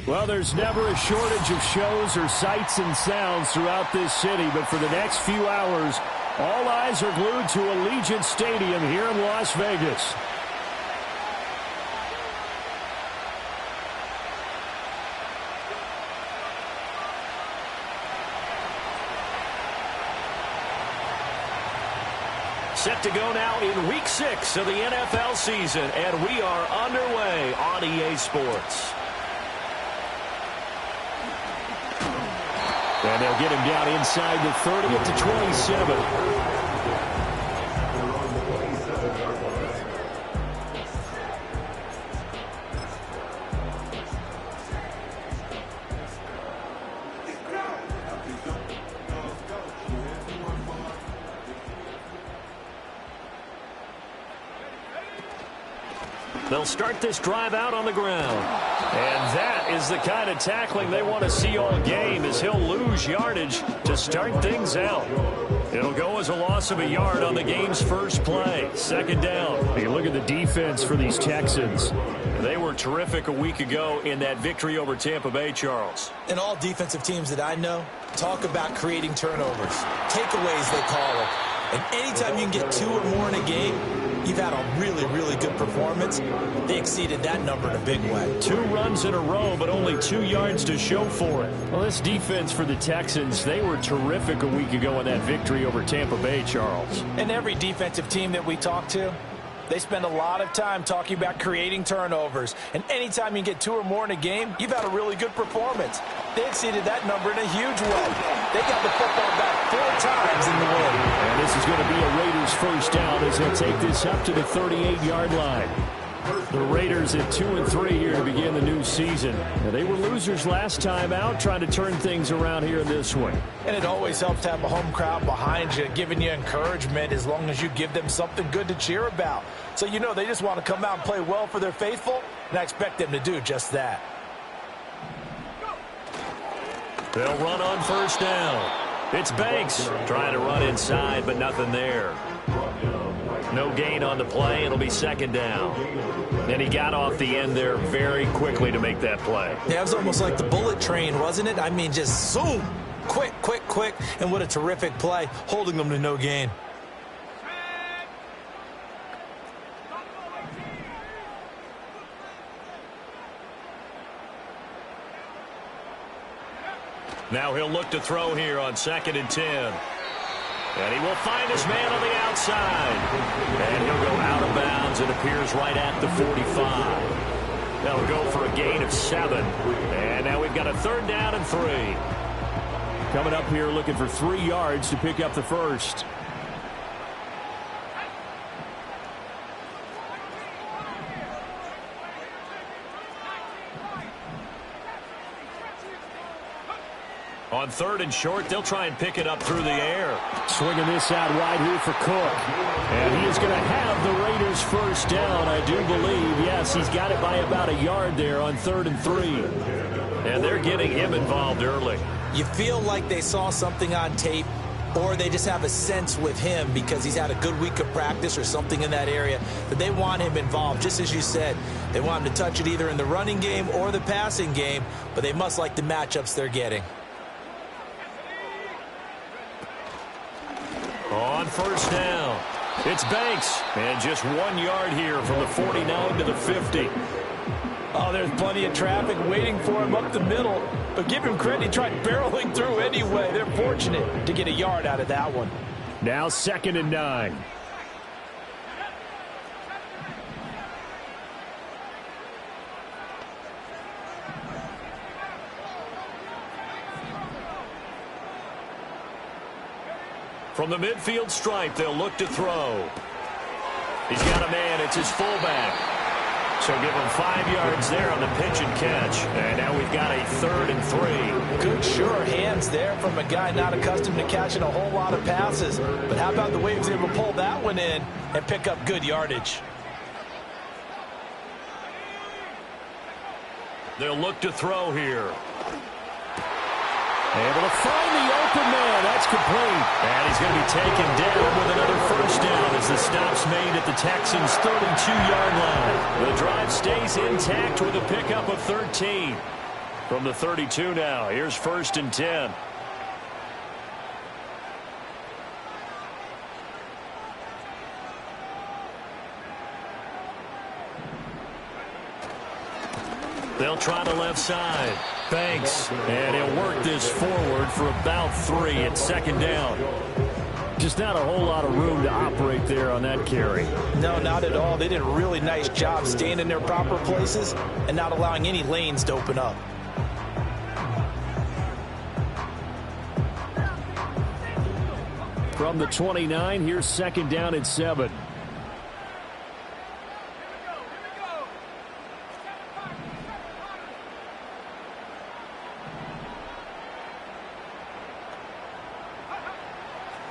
Well, there's never a shortage of shows or sights and sounds throughout this city, but for the next few hours, all eyes are glued to Allegiant Stadium here in Las Vegas. Set to go now in Week 6 of the NFL season, and we are underway on EA Sports. And they'll get him down inside the 30 to 27. They'll start this drive out on the ground. And that is the kind of tackling they want to see all game, as he'll lose yardage to start things out. It'll go as a loss of a yard on the game's first play. Second down. You look at the defense for these Texans. They were terrific a week ago in that victory over Tampa Bay, Charles. And all defensive teams that I know talk about creating turnovers. Takeaways, they call it. And anytime you can get 2 or more in a game, you've had a really, really good performance. They exceeded that number in a big way. 2 runs in a row, but only 2 yards to show for it. Well, this defense for the Texans, they were terrific a week ago in that victory over Tampa Bay, Charles. And every defensive team that we talk to, they spend a lot of time talking about creating turnovers. And anytime you get 2 or more in a game, you've had a really good performance. They exceeded that number in a huge way. They got the football back 4 times in the win. And this is going to be a Raiders first down as they'll take this up to the 38-yard line. The Raiders at 2-3 here to begin the new season. Now, they were losers last time out, trying to turn things around here in this one. And it always helps to have a home crowd behind you, giving you encouragement as long as you give them something good to cheer about. So you know they just want to come out and play well for their faithful, and I expect them to do just that. They'll run on first down. It's Banks trying to run inside, but nothing there. No gain on the play. It'll be second down. And he got off the end there very quickly to make that play. Yeah, it was almost like the bullet train, wasn't it? I mean, just zoom. Quick, quick, quick. And what a terrific play, holding them to no gain. Now he'll look to throw here on 2nd and 10. And he will find his man on the outside. And he'll go out of bounds. It appears right at the 45. They'll go for a gain of 7. And now we've got a 3rd down and 3. Coming up here looking for 3 yards to pick up the first. On 3rd and short, they'll try and pick it up through the air. Swinging this out wide here for Cook. And he is going to have the Raiders first down, I do believe. Yes, he's got it by about a yard there on 3rd and 3. And they're getting him involved early. You feel like they saw something on tape, or they just have a sense with him because he's had a good week of practice or something in that area that they want him involved. Just as you said, they want him to touch it either in the running game or the passing game, but they must like the matchups they're getting. On first down, it's Banks. And just 1 yard here from the 49 to the 50. Oh, there's plenty of traffic waiting for him up the middle. But give him credit, he tried barreling through anyway. They're fortunate to get a yard out of that one. Now 2nd and 9. From the midfield stripe, they'll look to throw. He's got a man. It's his fullback. So give him 5 yards there on the pitch and catch. And now we've got a 3rd and 3. Good, sure hands there from a guy not accustomed to catching a whole lot of passes. But how about the way he was able to pull that one in and pick up good yardage? They'll look to throw here. Able to find the open man. That's complete. And he's going to be taken down with another first down as the stop's made at the Texans' 32-yard line. The drive stays intact with a pickup of 13. From the 32 now, here's 1st and 10. They'll try the left side. Banks, and he'll work this forward for about 3 at 2nd down. Just not a whole lot of room to operate there on that carry. No, not at all. They did a really nice job staying in their proper places and not allowing any lanes to open up. From the 29, here's 2nd down and 7.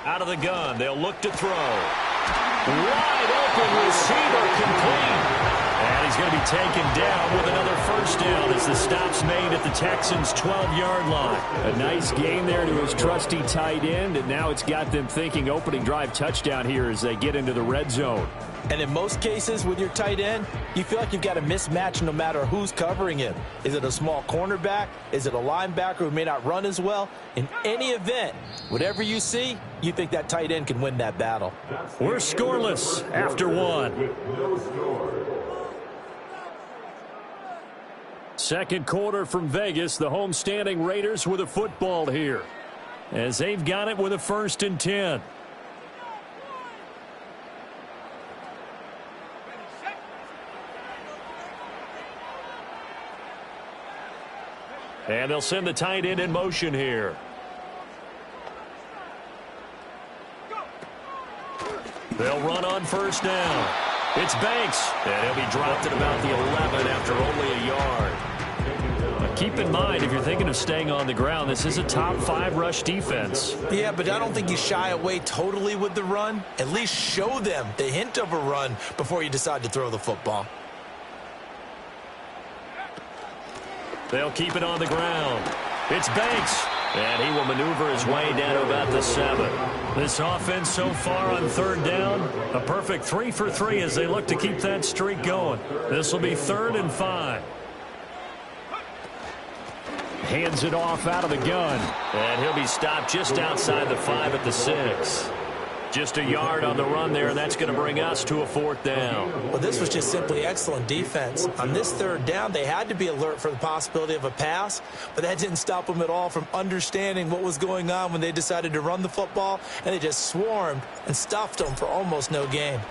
Out of the gun, they'll look to throw. Wide open receiver complete. And he's going to be taken down with another 1st down as the stop's made at the Texans' 12-yard line. A nice gain there to his trusty tight end, and now it's got them thinking opening drive touchdown here as they get into the red zone. And in most cases with your tight end, you feel like you've got a mismatch no matter who's covering him. Is it a small cornerback? Is it a linebacker who may not run as well? In any event, whatever you see, you think that tight end can win that battle. We're scoreless after 1. Second quarter from Vegas. The homestanding Raiders with a football here as they've got it with a 1st and 10. And they'll send the tight end in motion here. They'll run on 1st down. It's Banks, and he'll be dropped at about the 11 after only a yard. Now keep in mind, if you're thinking of staying on the ground, this is a top 5 rush defense. Yeah, but I don't think you shy away totally with the run. At least show them the hint of a run before you decide to throw the football. They'll keep it on the ground. It's Banks, and he will maneuver his way down to about the 7. This offense so far on 3rd down, a perfect 3 for 3 as they look to keep that streak going. This will be 3rd and 5. Hands it off out of the gun, and he'll be stopped just outside the 5 at the 6. Just a yard on the run there, and that's going to bring us to a 4th down. Well, this was just simply excellent defense. On this 3rd down, they had to be alert for the possibility of a pass, but that didn't stop them at all from understanding what was going on when they decided to run the football, and they just swarmed and stuffed them for almost no gain.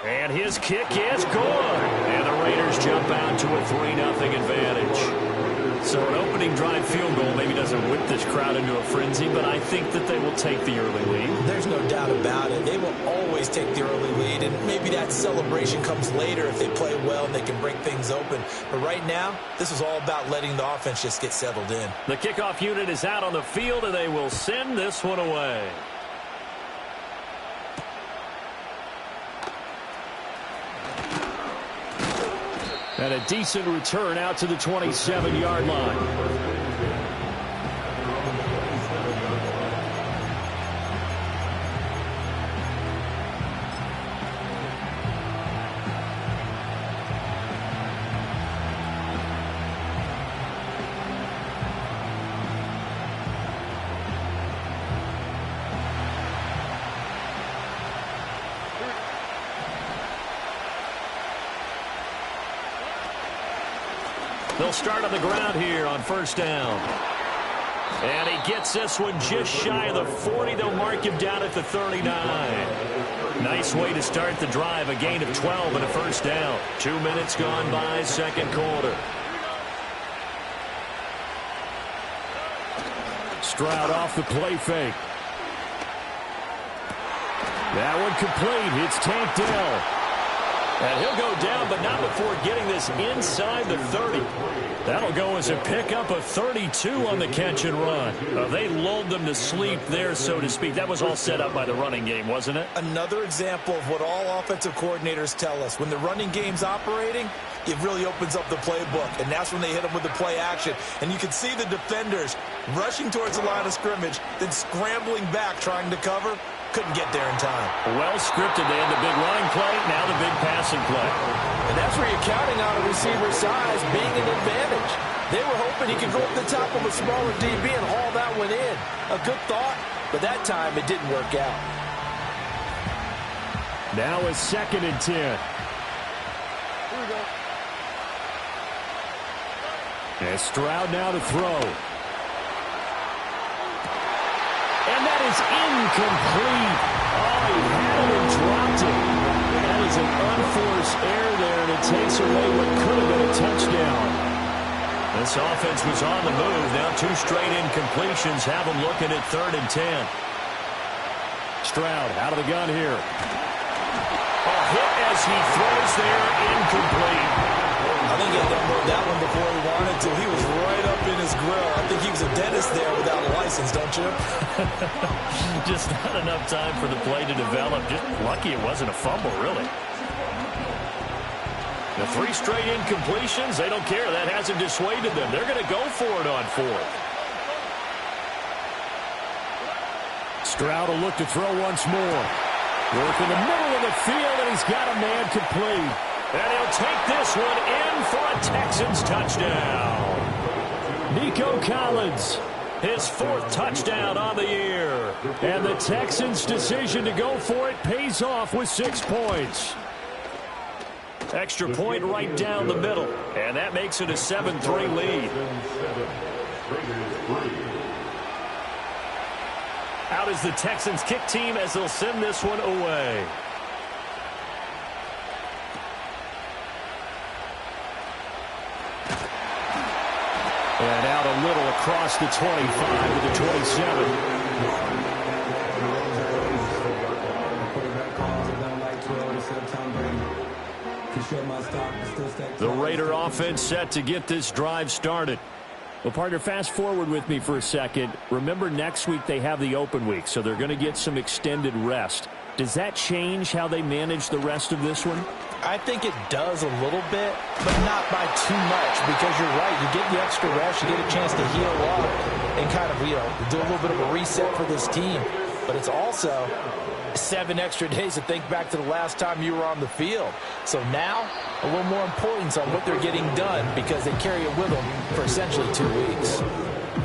And his kick is good. And the Raiders jump out to a 3-0 advantage. So an opening drive field goal maybe doesn't whip this crowd into a frenzy, but I think that they will take the early lead. There's no doubt about it. They will always take the early lead, and maybe that celebration comes later if they play well and they can break things open. But right now, this is all about letting the offense just get settled in. The kickoff unit is out on the field, and they will send this one away. And a decent return out to the 27-yard line. They'll start on the ground here on 1st down. And he gets this one just shy of the 40. They'll mark him down at the 39. Nice way to start the drive. A gain of 12 and a 1st down. 2 minutes gone by, 2nd quarter. Stroud off the play fake. That one complete. It's Tank Dell. And he'll go down, but not before getting this inside the 30. That'll go as a pickup of 32 on the catch and run. They lulled them to sleep there, so to speak. That was all set up by the running game, wasn't it? Another example of what all offensive coordinators tell us. When the running game's operating, it really opens up the playbook, and that's when they hit them with the play action. And you can see the defenders rushing towards the line of scrimmage, then scrambling back trying to cover. Couldn't get there in time. Well scripted. They had the big running play, now the big passing play. And that's where you're counting on a receiver's size being an advantage. They were hoping he could go up the top of a smaller DB and haul that one in. A good thought, but that time it didn't work out. Now it's 2nd and 10. Here we go. And Stroud now to throw. And that is incomplete. Oh, he had it and dropped it. That is an unforced error there, and it takes away what could have been a touchdown. This offense was on the move. Now 2 straight incompletions have them looking at 3rd and 10. Stroud out of the gun here. A hit as he throws there, incomplete. I think he had to unload that one before he wanted to. He was right up in his grill. I think he was a dentist there without a license, don't you? Just not enough time for the play to develop. Just lucky it wasn't a fumble, really. The 3 straight incompletions, they don't care. That hasn't dissuaded them. They're going to go for it on 4th. Stroud will look to throw once more. Work in the middle of the field, and he's got a man complete. And he'll take this one in for a Texans touchdown. Nico Collins, his 4th touchdown on the year. And the Texans' decision to go for it pays off with 6 points. Extra point right down the middle. And that makes it a 7-3 lead. Out is the Texans kick team as they'll send this one away. And out a little across the 25 to the 27. The Raider offense set to get this drive started. Well, partner, fast forward with me for a second. Remember, next week they have the open week, so they're going to get some extended rest. Does that change how they manage the rest of this one? I think it does a little bit, but not by too much, because you're right. You get the extra rest, you get a chance to heal up and kind of, do a little bit of a reset for this team. But it's also 7 extra days to think back to the last time you were on the field. So now, a little more importance on what they're getting done because they carry it with them for essentially 2 weeks.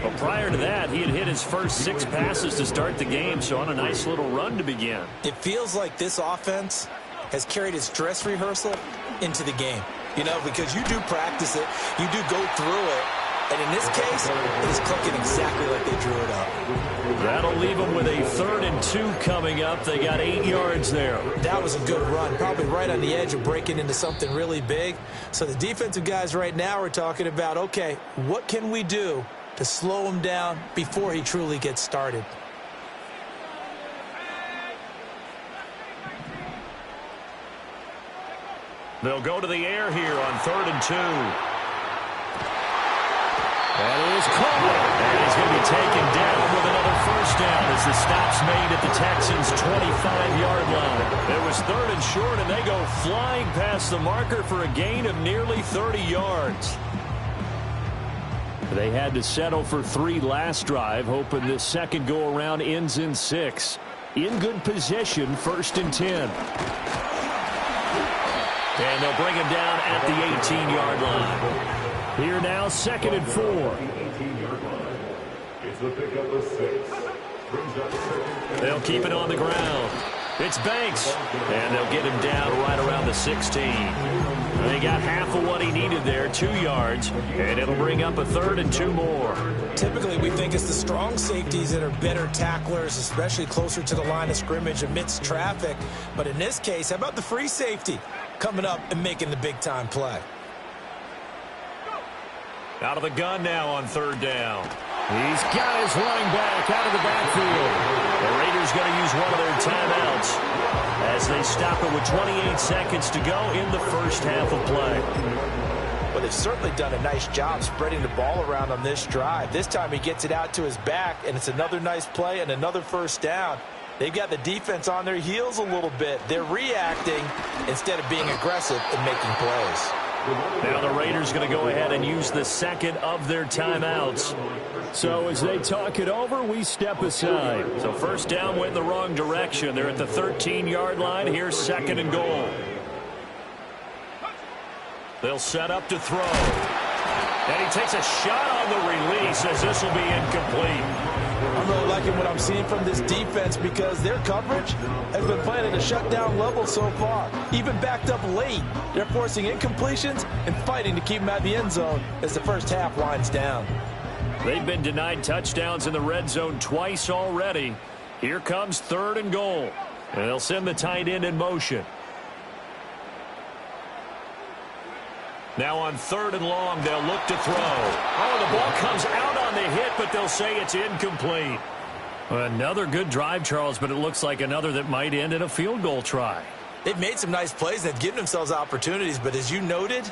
Well, prior to that, he had hit his first 6 passes to start the game, so on a nice little run to begin. It feels like this offense has carried its dress rehearsal into the game. Because you do practice it, you do go through it, and in this case, it is clicking exactly like they drew it up. That'll leave them with a 3rd and 2 coming up. They got 8 yards there. That was a good run, probably right on the edge of breaking into something really big. So the defensive guys right now are talking about, okay, what can we do to slow him down before he truly gets started? They'll go to the air here on 3rd and 2. That is caught. And he's going to be taken down with another first down as the stop's made at the Texans' 25-yard line. It was 3rd and short, and they go flying past the marker for a gain of nearly 30 yards. They had to settle for 3 last drive, hoping this second go-around ends in 6. In good position, 1st and 10. And they'll bring him down at the 18-yard line. Here now, 2nd and 4. They'll keep it on the ground. It's Banks. And they'll get him down right around the 16. They got half of what he needed there, 2 yards. And it'll bring up a 3rd and 2 more. Typically, we think it's the strong safeties that are better tacklers, especially closer to the line of scrimmage amidst traffic. But in this case, how about the free safety coming up and making the big-time play? Out of the gun now on 3rd down. He's got his running back out of the backfield. The Raiders going to use one of their timeouts as they stop it with 28 seconds to go in the first half of play. Well, they've certainly done a nice job spreading the ball around on this drive. This time he gets it out to his back, and it's another nice play and another first down. They've got the defense on their heels a little bit. They're reacting instead of being aggressive and making plays. Now the Raiders going to go ahead and use the second of their timeouts. So as they talk it over, we step aside. So first down went in the wrong direction. They're at the 13-yard line. Here's 2nd and goal. They'll set up to throw. And he takes a shot on the release as this will be incomplete. I'm really liking what I'm seeing from this defense because their coverage has been playing at a shutdown level so far. Even backed up late, they're forcing incompletions and fighting to keep them at the end zone as the first half winds down. They've been denied touchdowns in the red zone twice already. Here comes 3rd and goal. And they'll send the tight end in motion. Now on 3rd and long, they'll look to throw. Oh, the ball comes out on the hit, but they'll say it's incomplete. Another good drive, Charles, but it looks like another that might end in a field goal try. They've made some nice plays. They've given themselves opportunities, but as you noted,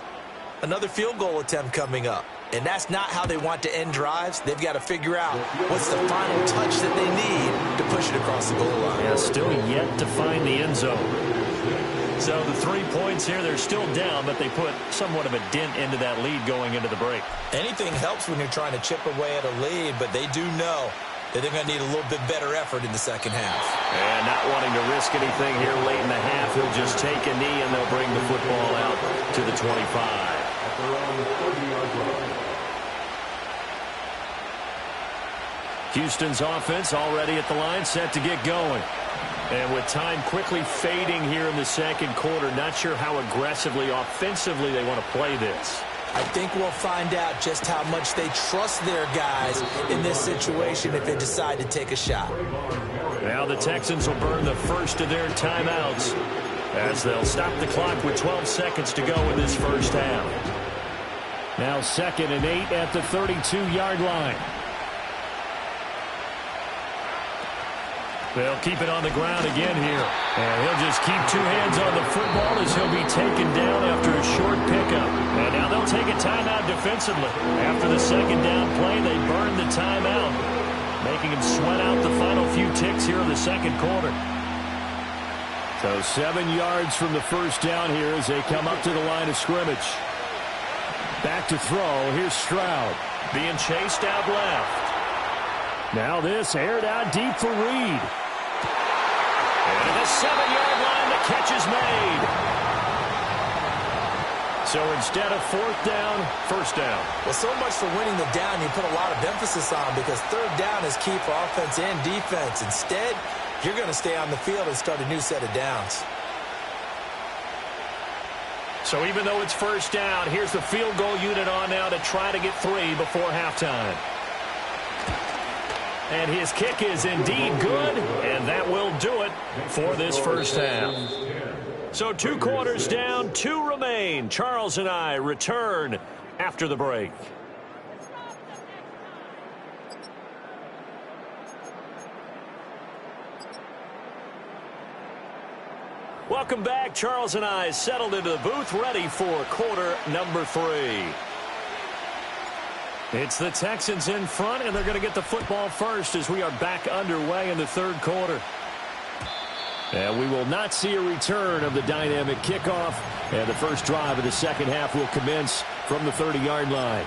another field goal attempt coming up. And that's not how they want to end drives. They've got to figure out what's the final touch that they need to push it across the goal line. Yeah, still yet to find the end zone. So the 3 points here, they're still down, but they put somewhat of a dent into that lead going into the break. Anything helps when you're trying to chip away at a lead, but they do know that they're going to need a little bit better effort in the second half. And not wanting to risk anything here late in the half, he'll just take a knee and they'll bring the football out to the 25. Houston's offense already at the line, set to get going. And with time quickly fading here in the second quarter, not sure how aggressively, offensively they want to play this. I think we'll find out just how much they trust their guys in this situation if they decide to take a shot. Now the Texans will burn the first of their timeouts as they'll stop the clock with 12 seconds to go in this first half. Now 2nd and 8 at the 32-yard line. They'll keep it on the ground again here. And he'll just keep 2 hands on the football as he'll be taken down after a short pickup. And now they'll take a timeout defensively. After the second down play, they burn the timeout, making him sweat out the final few ticks here in the second quarter. So 7 yards from the first down here as they come up to the line of scrimmage. Back to throw. Here's Stroud being chased out left. Now this aired out deep for Reed. And at the 7-yard line, the catch is made. So instead of 4th down, 1st down. Well, so much for winning the down you put a lot of emphasis on because 3rd down is key for offense and defense. Instead, you're going to stay on the field and start a new set of downs. So even though it's 1st down, here's the field goal unit on now to try to get 3 before halftime. And his kick is indeed good, and that will do it for this first half. So 2 quarters down, 2 remain. Charles and I return after the break. Welcome back. Charles and I settled into the booth, ready for quarter number 3. It's the Texans in front, and they're going to get the football first as we are back underway in the 3rd quarter. And we will not see a return of the dynamic kickoff, and the first drive of the second half will commence from the 30-yard line.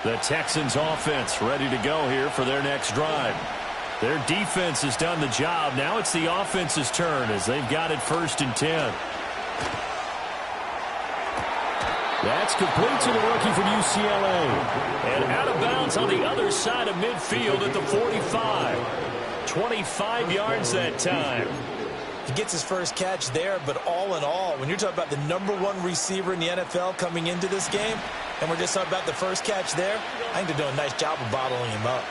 The Texans offense ready to go here for their next drive. Their defense has done the job. Now it's the offense's turn as they've got it 1st and 10. That's complete to the rookie from UCLA. And out of bounds on the other side of midfield at the 45. 25 yards that time. He gets his first catch there, but all in all, when you're talking about the #1 receiver in the NFL coming into this game, and we're just talking about the first catch there, I think they're doing a nice job of bottling him up.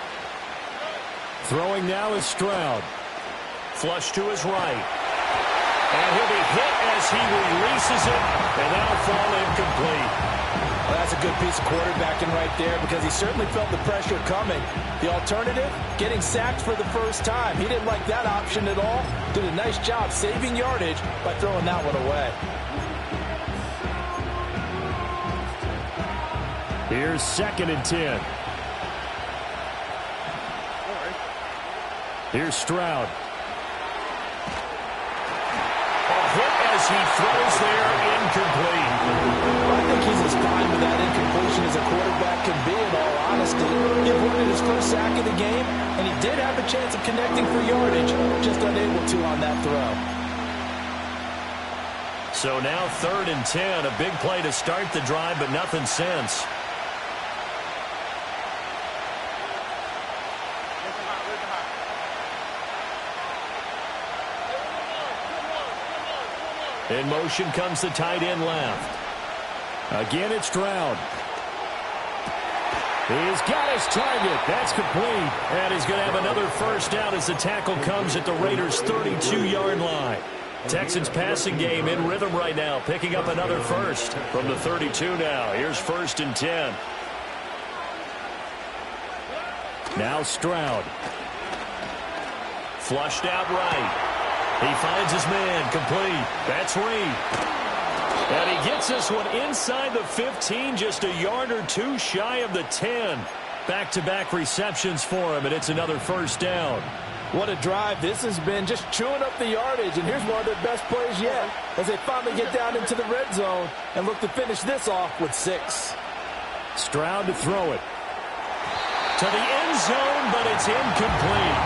Throwing now is Stroud. Flush to his right. And he'll be hit as he releases it, and that'll fall incomplete. Well, that's a good piece of quarterbacking right there because he certainly felt the pressure coming. The alternative, getting sacked for the first time. He didn't like that option at all. Did a nice job saving yardage by throwing that one away. Here's 2nd and 10. Here's Stroud. Hit as he throws there, incomplete. Well, I think he's as fine with that incompletion as a quarterback can be, in all honesty. He avoided his first sack of the game, and he did have a chance of connecting for yardage, just unable to on that throw. So now 3rd and 10. A big play to start the drive, but nothing since. In motion comes the tight end left. Again, it's Stroud. He's got his target. That's complete. And he's going to have another first down as the tackle comes at the Raiders' 32-yard line. Texans passing game in rhythm right now, picking up another first from the 32 now. Here's 1st and 10. Now Stroud. Flushed out right. He finds his man, complete. That's Reed. And he gets this one inside the 15, just a yard or two shy of the 10. Back-to-back receptions for him, and it's another first down. What a drive this has been, just chewing up the yardage. And here's one of their best plays yet as they finally get down into the red zone and look to finish this off with 6. Stroud to throw it. To the end zone, but it's incomplete.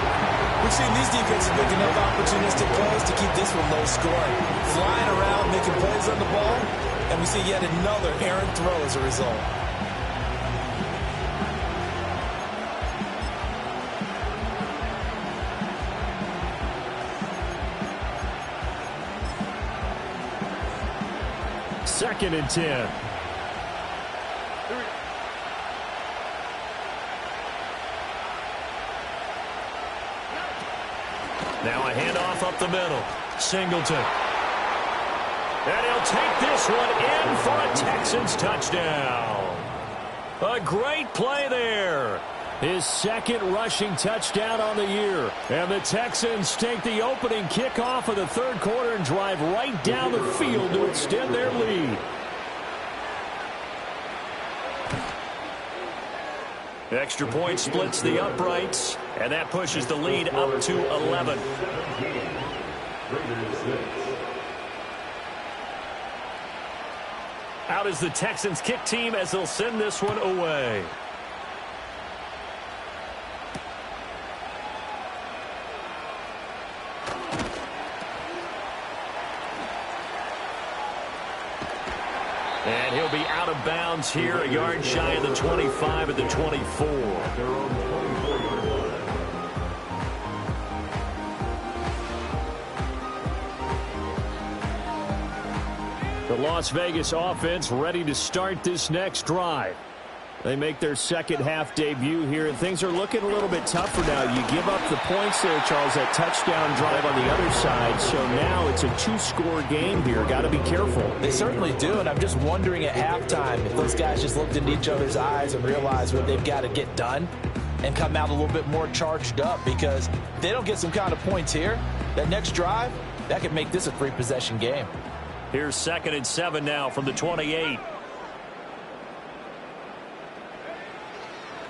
We've seen these defenses make enough opportunistic plays to keep this one low scoring. Flying around, making plays on the ball, and we see yet another errant throw as a result. Second and 10. Now a handoff up the middle. Singleton. And he'll take this one in for a Texans touchdown. A great play there. His 2nd rushing touchdown on the year. And the Texans take the opening kickoff of the 3rd quarter and drive right down the field to extend their lead. Extra point splits the uprights, and that pushes the lead up to 11. Out is the Texans kick team as they'll send this one away. And he'll be out of bounds here, a yard shy of the 25 at the 24. The Las Vegas offense ready to start this next drive. They make their second half debut here, and things are looking a little bit tougher now. You give up the points there, Charles, that touchdown drive on the other side. So now it's a 2-score game here. Got to be careful. They certainly do, and I'm just wondering at halftime if those guys just looked into each other's eyes and realized what they've got to get done and come out a little bit more charged up, because if they don't get some kind of points here, that next drive, that could make this a 3-possession game. Here's 2nd and 7 now from the 28.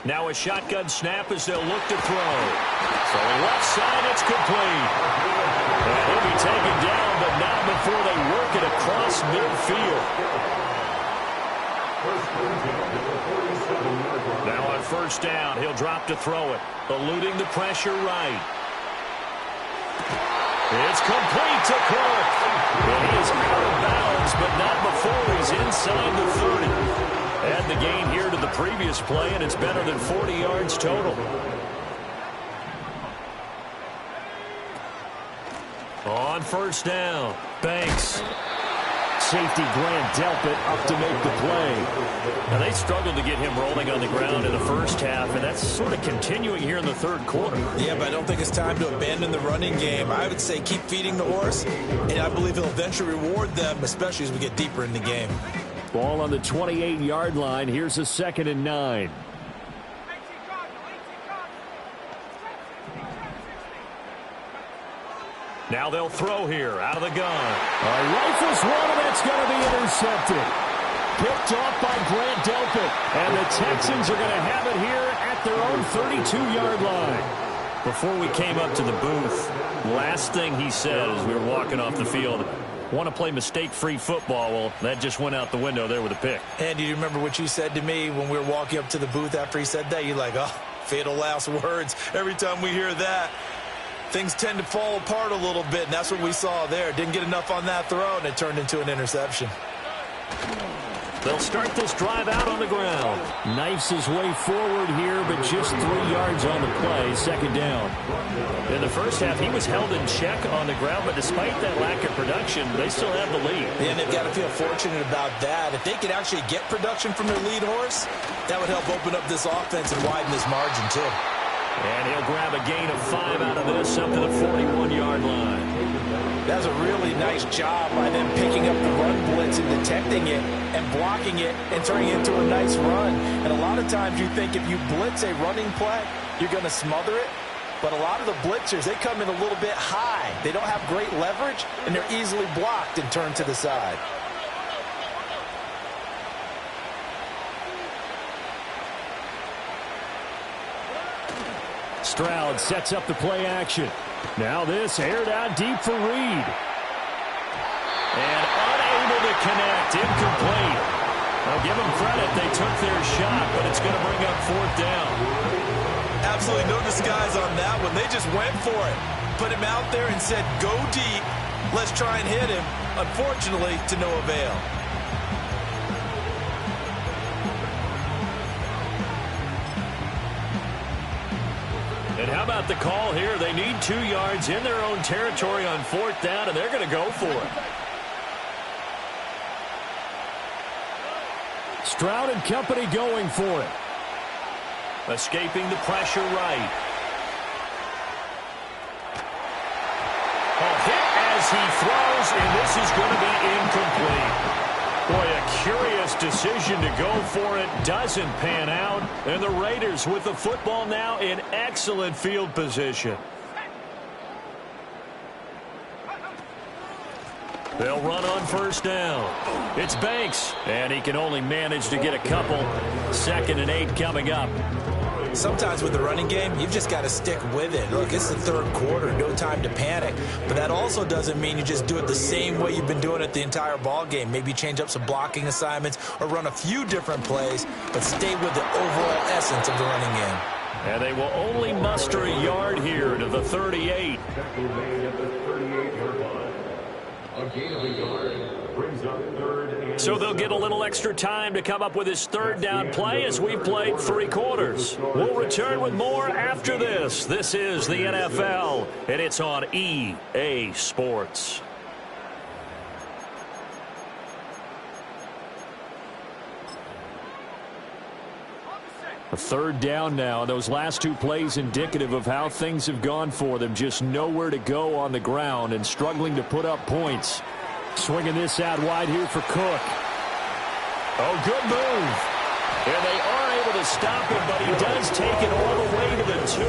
Now a shotgun snap as they'll look to throw. So left side, it's complete. And he'll be taken down, but not before they work it across midfield. Now on first down, he'll drop to throw it. Eluding the pressure right. It's complete to Clark. And he is out of bounds, but not before he's inside the 30. Add the gain here to the previous play, and it's better than 40 yards total. On first down, Banks. Safety Grant Delpit up to make the play. Now, they struggled to get him rolling on the ground in the first half, and that's sort of continuing here in the 3rd quarter. Yeah, but I don't think it's time to abandon the running game. I would say keep feeding the horse, and I believe he'll eventually reward them, especially as we get deeper in the game. Ball on the 28-yard line. Here's a 2nd and 9. Now they'll throw here out of the gun. Rifles one, and that's going to be intercepted. Picked off by Grant Delpit. And the Texans are going to have it here at their own 32-yard line. Before we came up to the booth, last thing he said as we were walking off the field, want to play mistake-free football. Well, that just went out the window there with a pick. And do you remember what you said to me when we were walking up to the booth after he said that? You're like, oh, fatal last words every time we hear that. things tend to fall apart a little bit, and that's what we saw there. Didn't get enough on that throw, and it turned into an interception. They'll start this drive out on the ground. Knifes his way forward here, but just 3 yards on the play, second down. In the first half, he was held in check on the ground, but despite that lack of production, they still have the lead. And they've got to feel fortunate about that. If they could actually get production from their lead horse, that would help open up this offense and widen this margin, too. And he'll grab a gain of 5 out of this up to the 41-yard line. That's a really nice job by them picking up the run blitz and detecting it and blocking it and turning it into a nice run. And a lot of times you think if you blitz a running play, you're going to smother it. But a lot of the blitzers, they come in a little bit high. They don't have great leverage, and they're easily blocked and turned to the side. Stroud sets up the play action. Now this aired out deep for Reed. And unable to connect, incomplete. I'll give them credit, they took their shot, but it's going to bring up 4th down. Absolutely no disguise on that one. They just went for it. Put him out there and said, go deep. Let's try and hit him. Unfortunately, to no avail. And how about the call here? They need 2 yards in their own territory on 4th down, and they're going to go for it. Stroud and company going for it. Escaping the pressure right. Hit as he throws, and this is going to be incomplete. Boy, a curious decision to go for it. Doesn't pan out. And the Raiders with the football now in excellent field position. They'll run on 1st down. It's Banks, and he can only manage to get a couple. 2nd and 8 coming up. Sometimes with the running game, you've just got to stick with it. Look, it's the 3rd quarter, no time to panic. But that also doesn't mean you just do it the same way you've been doing it the entire ball game. Maybe change up some blocking assignments or run a few different plays, but stay with the overall essence of the running game. And they will only muster a yard here to the 38. A gain of a yard brings up 3rd and So they'll get a little extra time to come up with his 3rd down play as we've played 3 quarters. We'll return with more after this. This is the NFL, and it's on EA Sports. A 3rd down now. Those last 2 plays indicative of how things have gone for them. Just nowhere to go on the ground and struggling to put up points. Swinging this out wide here for Cook. Oh, good move. And they are able to stop him, but he does take it all the way to the 2.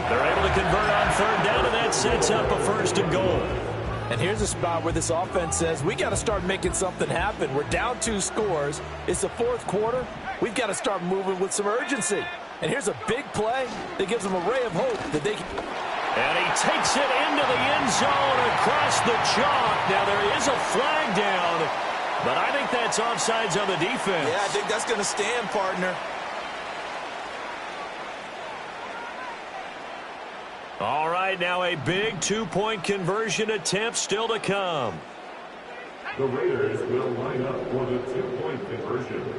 They're able to convert on 3rd down, and that sets up a 1st and goal. And here's a spot where this offense says, we got to start making something happen. We're down 2 scores. It's the 4th quarter. We've got to start moving with some urgency. And here's a big play that gives them a ray of hope that they can. And he takes it into the end zone across the chalk. Now there is a flag down, but I think that's offsides on the defense. Yeah, I think that's going to stand, partner. All right, now a big 2-point conversion attempt still to come. the Raiders will line up for the 2-point conversion.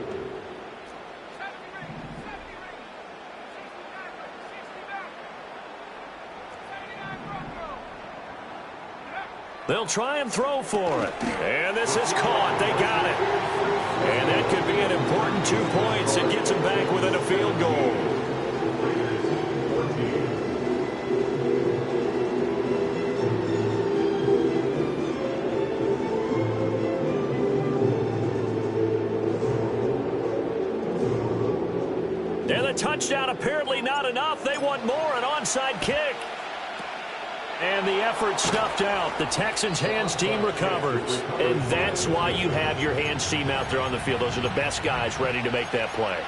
They'll try and throw for it. And this is caught. They got it. And that could be an important 2 points. It gets them back within a field goal. And the touchdown apparently not enough. They want more, an onside kick. And the effort snuffed out. The Texans' hands team recovers. And that's why you have your hands team out there on the field. Those are the best guys ready to make that play.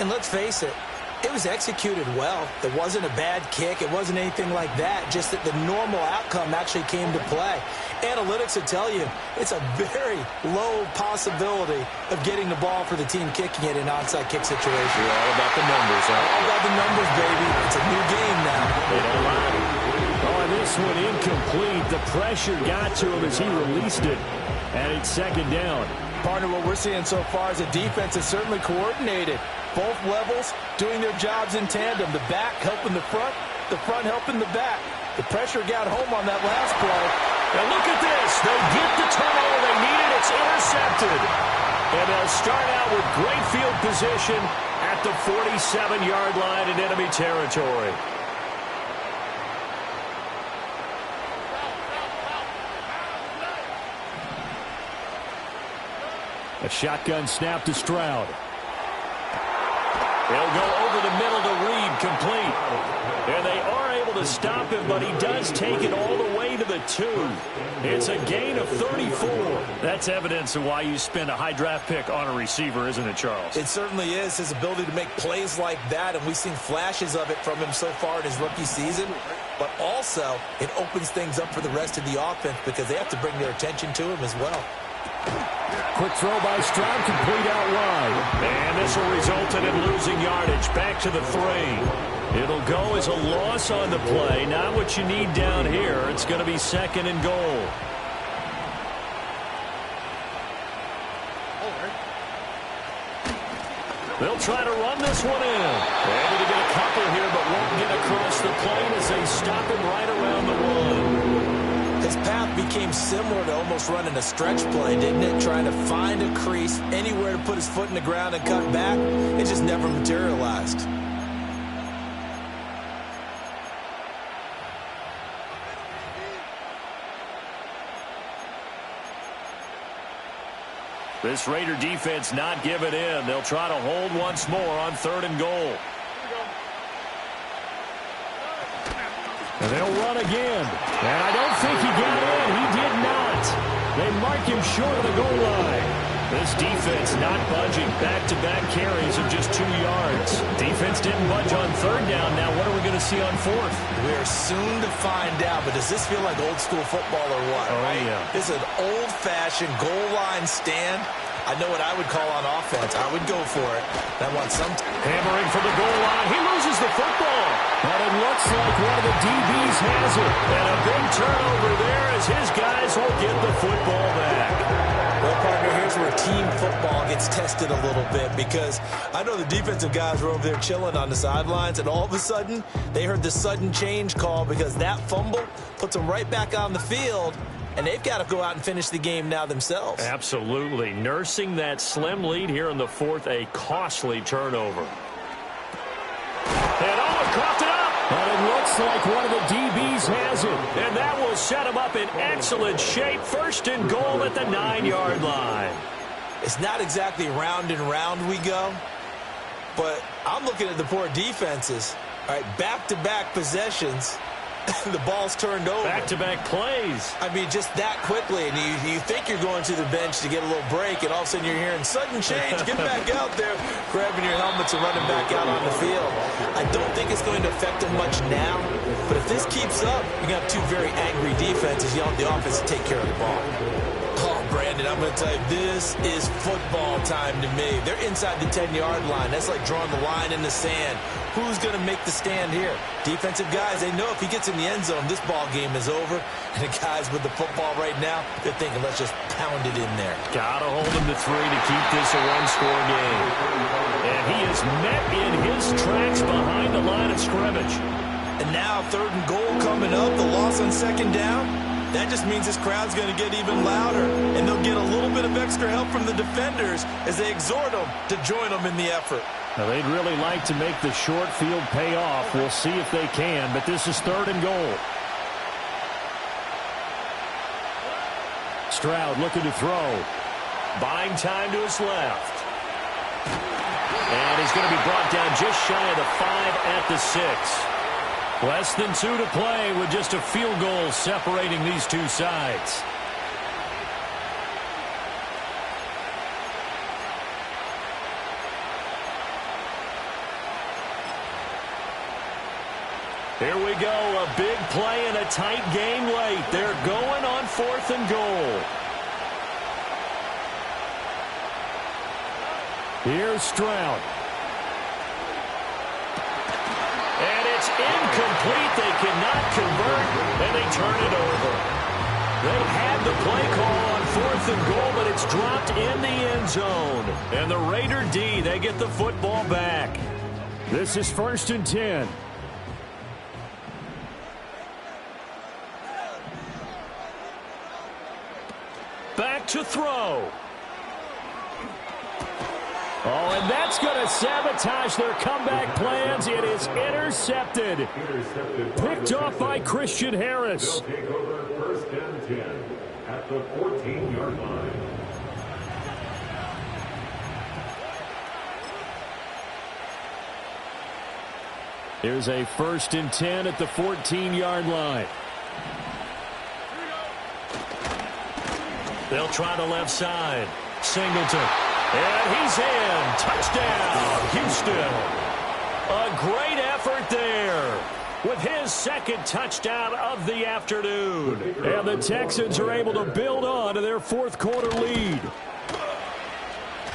And let's face it, it was executed well. It wasn't a bad kick. It wasn't anything like that. Just that the normal outcome actually came to play. Analytics will tell you it's a very low possibility of getting the ball for the team kicking it in an onside kick situation. You're all about the numbers, huh? All about the numbers, baby. It's a new game now. They don't lie. Oh, and this one incomplete. The pressure got to him as he released it, and it's second down. Partner, what we're seeing so far is the defense is certainly coordinated. Both levels doing their jobs in tandem. The back helping the front helping the back. The pressure got home on that last play. And look at this. They get the turnover they needed. It's intercepted. And they'll start out with great field position at the 47-yard line in enemy territory. A shotgun snap to Stroud. He'll go over the middle to Reed, complete. And they are able to stop him, but he does take it all the way to the 2. It's a gain of 34. That's evidence of why you spend a high draft pick on a receiver, isn't it, Charles? It certainly is. His ability to make plays like that, and we've seen flashes of it from him so far in his rookie season. But also, it opens things up for the rest of the offense because they have to bring their attention to him as well. Quick throw by Stroud, complete out wide. And this will result in him losing yardage. Back to the 3. It'll go as a loss on the play. Not what you need down here. It's going to be second and goal. They'll try to run this one in. Able to get a couple here, but won't get across the plane as they stop him right around the 1. His path became similar to almost running a stretch play, didn't it? Trying to find a crease, anywhere to put his foot in the ground and cut back. It just never materialized. This Raider defense not giving in. They'll try to hold once more on 3rd and goal. And they'll run again. And I don't think he got in. He did not. They mark him short of the goal line. This defense not budging. Back-to-back carries of just 2 yards. Defense didn't budge on 3rd down. Now what are we going to see on 4th? We're soon to find out, but does this feel like old school football or what? Oh, right? yeah. This is an old-fashioned goal line stand. I know what I would call on offense. I would go for it. I want some... Hammering for the goal line. He loses the football. But it looks like one of the DBs has it. And a big turnover there as his guys will get the football back. Well, partner, here's where team football gets tested a little bit because I know the defensive guys were over there chilling on the sidelines, and all of a sudden, they heard the sudden change call because that fumble puts them right back on the field, and they've got to go out and finish the game now themselves. Absolutely. Nursing that slim lead here in the 4th, a costly turnover. And coughed it up. But it looks like one of the DBs has it. And that will set him up in excellent shape. 1st and goal at the 9-yard line. It's not exactly round and round we go, but I'm looking at the poor defenses. All right, back-to-back possessions. The ball's turned over. Back-to-back plays. I mean, just that quickly. And you think you're going to the bench to get a little break, and all of a sudden you're hearing sudden change. Get back out there, grabbing your helmets and running back out on the field. I don't think it's going to affect them much now. But if this keeps up, you're going to have 2 very angry defenses yelling at the offense to take care of the ball. Oh, Brandon, I'm going to tell you, this is football time to me. They're inside the 10-yard line. That's like drawing the line in the sand. Who's going to make the stand here? Defensive guys, they know if he gets in the end zone, this ball game is over. And the guys with the football right now, they're thinking, let's just pound it in there. Gotta hold him to 3 to keep this a 1-score game. And he is met in his tracks behind the line of scrimmage. And now 3rd and goal coming up, the loss on 2nd down. That just means this crowd's going to get even louder. And they'll get a little bit of extra help from the defenders as they exhort them to join them in the effort. Now, they'd really like to make the short field pay off. We'll see if they can, but this is 3rd and goal. Stroud looking to throw. Buying time to his left. And he's going to be brought down just shy of the 5 at the 6. Less than 2 to play with just a field goal separating these 2 sides. Here we go, a big play and a tight game late. They're going on 4th and goal. Here's Stroud. And it's incomplete. incomplete. They cannot convert, and they turn it over. They had the play call on 4th and goal, but it's dropped in the end zone. And the Raider D, they get the football back. This is 1st and 10. Back to throw. Oh, and that's going to sabotage their comeback plans. It is intercepted. Picked off by Christian Harris. They'll take over 1st and 10 at the 14-yard line. Here's a 1st and 10 at the 14-yard line. They'll try the left side. Singleton. And he's in. Touchdown, Houston. A great effort there with his 2nd touchdown of the afternoon. And the Texans are able to build on to their 4th quarter lead.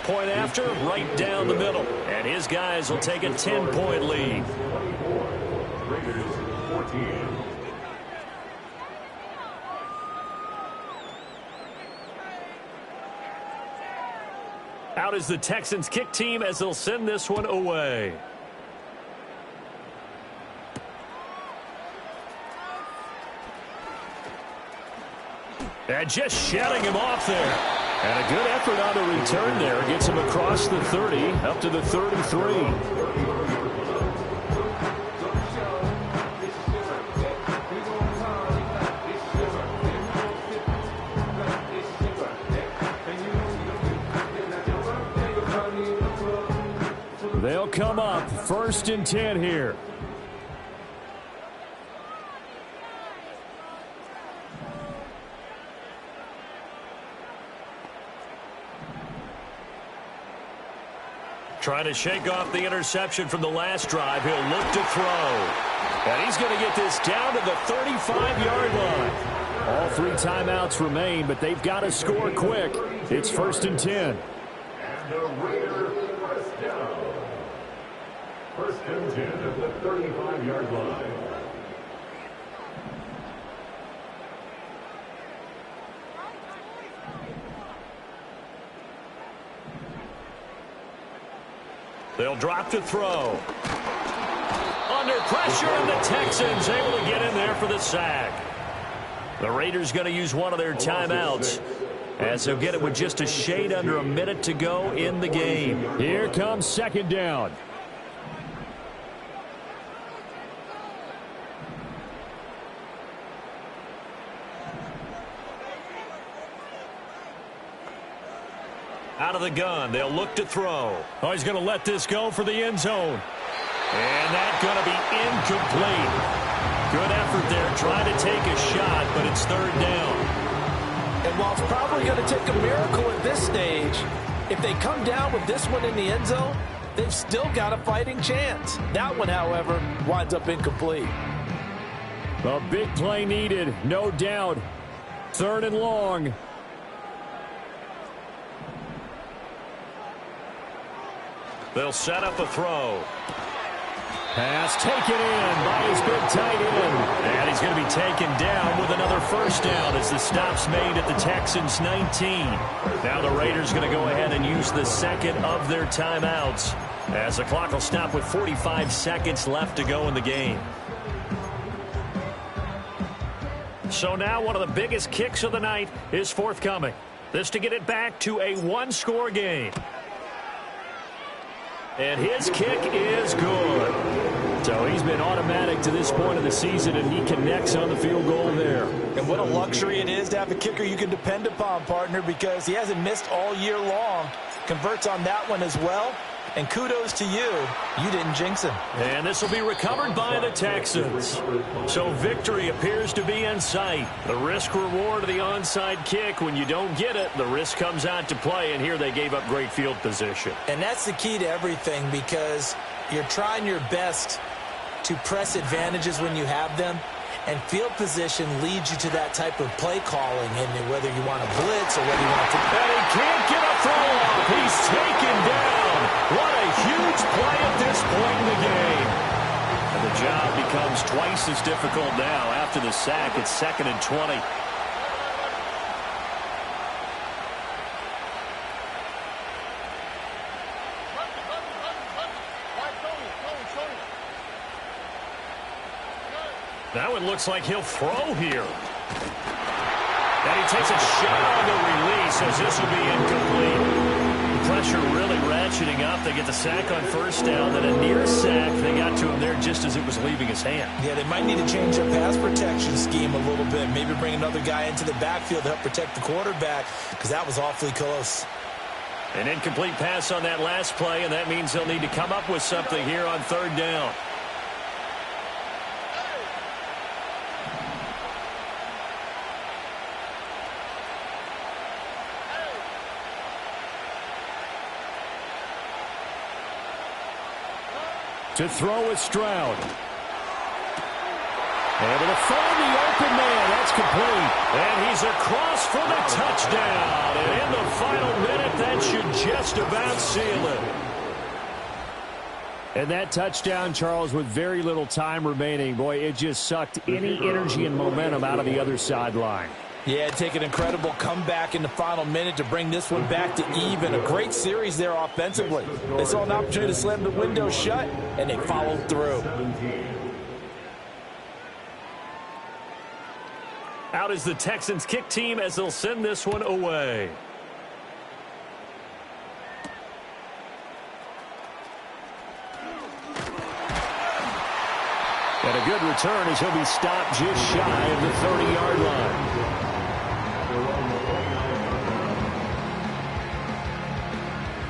Point after, right down the middle. And his guys will take a 10-point lead. 24, Raiders 14. Out is the Texans kick team as they'll send this one away. And just shutting him off there. And a good effort on the return there. Gets him across the 30, up to the 33. They'll come up 1st and 10 here. Trying to shake off the interception from the last drive. He'll look to throw. And he's going to get this down to the 35-yard line. All 3 timeouts remain, but they've got to score quick. It's 1st and 10. And the Raiders first down. 1st and 10 at the 35-yard line. They'll drop to throw. Under pressure, and the Texans able to get in there for the sack. The Raiders going to use one of their timeouts as they'll get it with just a shade under a minute to go in the game. Here comes 2nd down. Out of the gun, they'll look to throw. Oh, he's going to let this go for the end zone. And that's going to be incomplete. Good effort there, trying to take a shot, but it's 3rd down. And while it's probably going to take a miracle at this stage, if they come down with this one in the end zone, they've still got a fighting chance. That one, however, winds up incomplete. A big play needed, no doubt. 3rd and long. They'll set up a throw. Pass taken in by his big tight end. And he's going to be taken down with another 1st down as the stop's made at the Texans' 19. Now the Raiders going to go ahead and use the 2nd of their timeouts as the clock will stop with 45 seconds left to go in the game. So now one of the biggest kicks of the night is forthcoming. This to get it back to a 1-score game. And his kick is good. So he's been automatic to this point of the season, and he connects on the field goal there. And what a luxury it is to have a kicker you can depend upon, partner, because he hasn't missed all year long. Converts on that one as well. And kudos to you. You didn't jinx him. And this will be recovered by the Texans. So victory appears to be in sight. The risk reward of the onside kick. When you don't get it, the risk comes out to play. And here they gave up great field position. And that's the key to everything, because you're trying your best to press advantages when you have them. And field position leads you to that type of play calling, and whether you want to blitz or whether you want to... And he can't get a throw off. He's taken down. What a huge play at this point in the game. And the job becomes twice as difficult now. After the sack, it's 2nd and 20. Now it looks like he'll throw here. And he takes a shot on the release as this will be incomplete. Pressure really ratcheting up. They get the sack on first down. Then a near sack. They got to him there just as it was leaving his hand. Yeah, they might need to change their pass protection scheme a little bit. Maybe bring another guy into the backfield to help protect the quarterback, because that was awfully close. An incomplete pass on that last play, and that means they'll need to come up with something here on 3rd down. To throw is Stroud. Able to find the open man. That's complete. And he's across for the touchdown. And in the final minute, that should just about seal it. And that touchdown, Charles, with very little time remaining. Boy, it just sucked any energy and momentum out of the other sideline. Yeah, take an incredible comeback in the final minute to bring this one back to even. A great series there offensively. They saw an opportunity to slam the window shut, and they followed through. Out is the Texans kick team as they'll send this one away. And a good return as he'll be stopped just shy of the 30-yard line.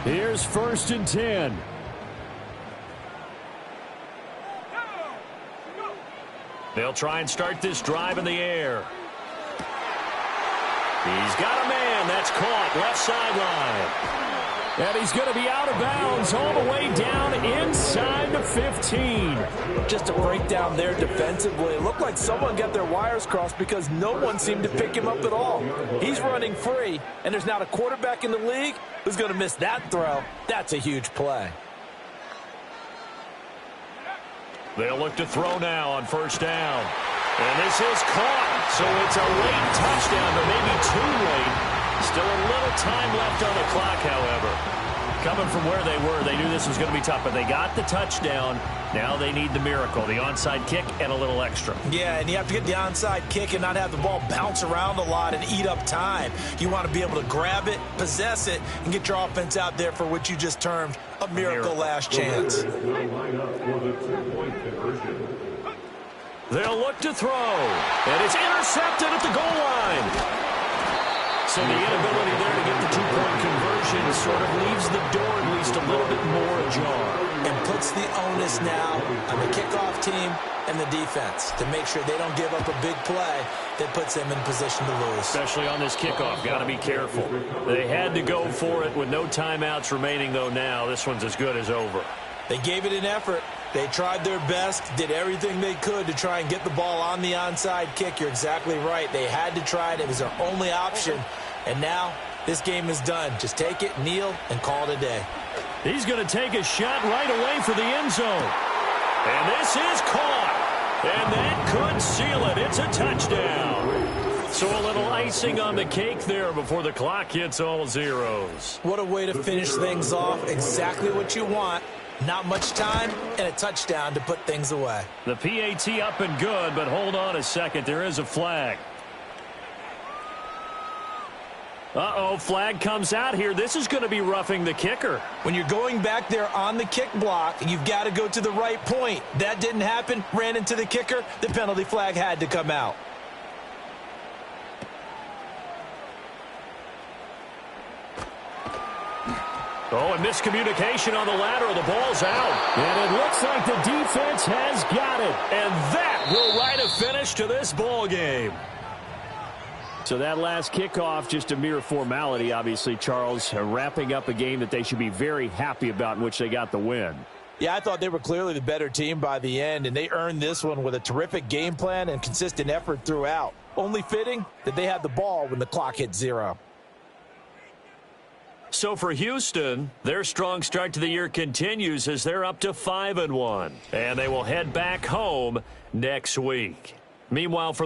Here's 1st and 10. They'll try and start this drive in the air. He's got a man. That's caught left sideline. And he's going to be out of bounds all the way down inside the 15. Just a breakdown there defensively. It looked like someone got their wires crossed because no one seemed to pick him up at all. He's running free, and there's not a quarterback in the league who's going to miss that throw. That's a huge play. They'll look to throw now on 1st down. And this is caught. So it's a late touchdown, but maybe too late. Still a little time left on the clock, however. Coming from where they were, they knew this was going to be tough, but they got the touchdown. Now they need the miracle, the onside kick and a little extra. Yeah, and you have to get the onside kick and not have the ball bounce around a lot and eat up time. You want to be able to grab it, possess it, and get your offense out there for what you just termed a miracle last chance. They'll look to throw, and it's intercepted at the goal line. So the inability there to get the 2-point conversion sort of leaves the door at least a little bit more ajar. And puts the onus now on the kickoff team and the defense to make sure they don't give up a big play that puts them in position to lose. Especially on this kickoff. Got to be careful. They had to go for it with no timeouts remaining, though now. This one's as good as over. They gave it an effort. They tried their best, did everything they could to try and get the ball on the onside kick. You're exactly right. They had to try it. It was their only option. And now this game is done. Just take it, kneel, and call it a day. He's going to take a shot right away for the end zone. And this is caught. And that could seal it. It's a touchdown. So a little icing on the cake there before the clock hits all zeros. What a way to finish things off. Exactly what you want. Not much time and a touchdown to put things away. The PAT up and good, but hold on a second. There is a flag. Uh-oh, flag comes out here. This is going to be roughing the kicker. When you're going back there on the kick block, you've got to go to the right point. That didn't happen. Ran into the kicker. The penalty flag had to come out. Oh, and miscommunication on the lateral. The ball's out. And it looks like the defense has got it. And that will write a finish to this ball game. So that last kickoff, just a mere formality, obviously, Charles, wrapping up a game that they should be very happy about in which they got the win. Yeah, I thought they were clearly the better team by the end, and they earned this one with a terrific game plan and consistent effort throughout. Only fitting that they had the ball when the clock hit zero. So for Houston, their strong start to the year continues as they're up to 5-1. And they will head back home next week. Meanwhile, for the